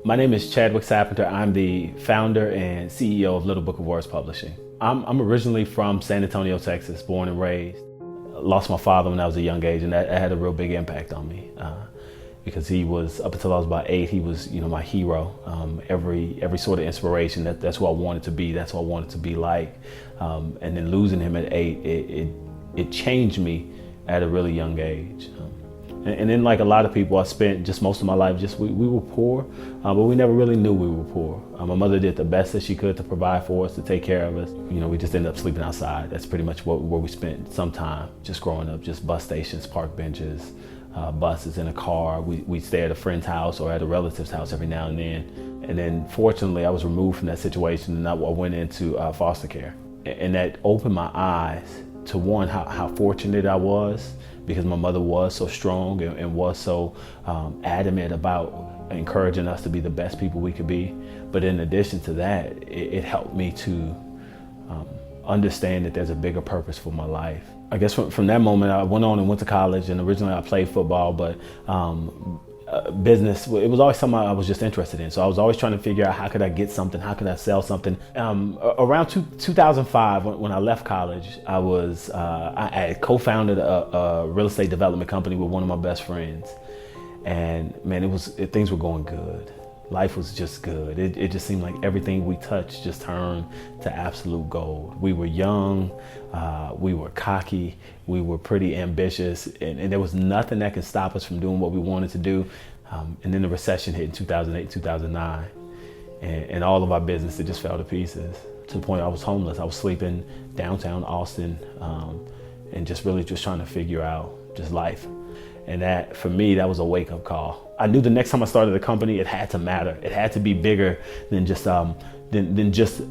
My name is Chadwick Sapenter. I'm the founder and CEO of Little Book of Words Publishing. I'm originally from San Antonio, Texas, born and raised. Lost my father when I was a young age, and that had a real big impact on me because he was, up until I was about 8, he was, my hero. Every sort of inspiration. That's who I wanted to be. That's who I wanted to be like. And then losing him at 8, it changed me at a really young age. And then, like a lot of people, I spent just most of my life we were poor, but we never really knew we were poor. My mother did the best that she could to provide for us, to take care of us. We just ended up sleeping outside. That's pretty much where we spent some time just growing up, just bus stations, park benches, buses, in a car. We'd stay at a friend's house or at a relative's house every now and then. And then fortunately, I was removed from that situation and I went into foster care. And that opened my eyes to one, how fortunate I was, because my mother was so strong and was so adamant about encouraging us to be the best people we could be. But in addition to that, it helped me to understand that there's a bigger purpose for my life. I guess from that moment, I went on and went to college, and originally I played football, but business, it was always something I was just interested in. So I was always trying to figure out, how could I get something? How could I sell something? Around 2005, when I left college, I had co-founded a real estate development company with one of my best friends. And man, things were going good. Life was just good. It just seemed like everything we touched just turned to absolute gold. We were young, we were cocky, we were pretty ambitious, and there was nothing that could stop us from doing what we wanted to do. And then the recession hit in 2008, 2009, and all of our business, it just fell to pieces, to the point I was homeless. I was sleeping downtown Austin, and just really just trying to figure out just life. And that, for me, that was a wake-up call. I knew the next time I started a company, it had to matter. It had to be bigger than just,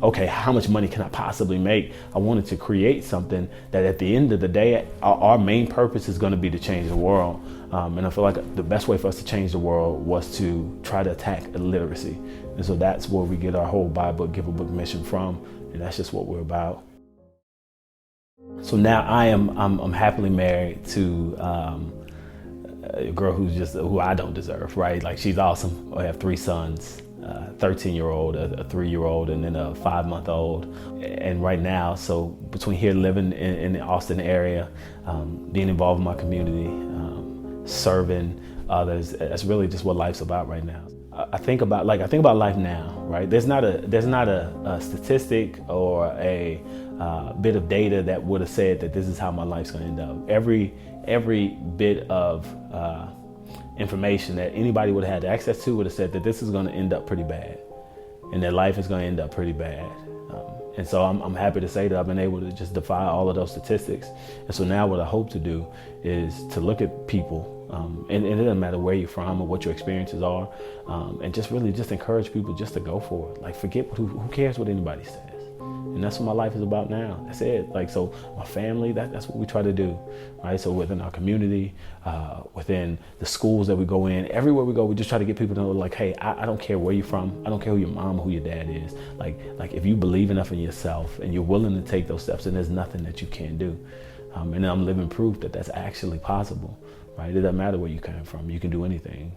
okay, how much money can I possibly make? I wanted to create something that at the end of the day, our main purpose is gonna be to change the world. And I feel like the best way for us to change the world was to try to attack illiteracy. And so that's where we get our whole Buy a Book, Give a Book mission from. And that's just what we're about. So now I'm happily married to a girl who I don't deserve, right? Like, she's awesome. I have 3 sons, a 13-year-old, a 3-year-old, and then a 5-month-old. And right now, so between here living in the Austin area, being involved in my community, serving others, that's really just what life's about right now. I think about life now, right? There's not a statistic or a bit of data that would have said that this is how my life's gonna end up. Every bit of information that anybody would have had access to would have said that this is going to end up pretty bad, and that life is going to end up pretty bad. And so I'm happy to say that I've been able to just defy all of those statistics. And so now what I hope to do is to look at people, and it doesn't matter where you're from or what your experiences are, and just really just encourage people just to go for it. Like, forget who cares what anybody says. And that's what my life is about now. That's it. Like, so my family, that's what we try to do, right? So within our community, within the schools that we go in, everywhere we go, we just try to get people to know, like, hey, I don't care where you're from. I don't care who your mom or who your dad is. Like if you believe enough in yourself and you're willing to take those steps, then there's nothing that you can't do. And I'm living proof that that's actually possible, right? It doesn't matter where you came from. You can do anything.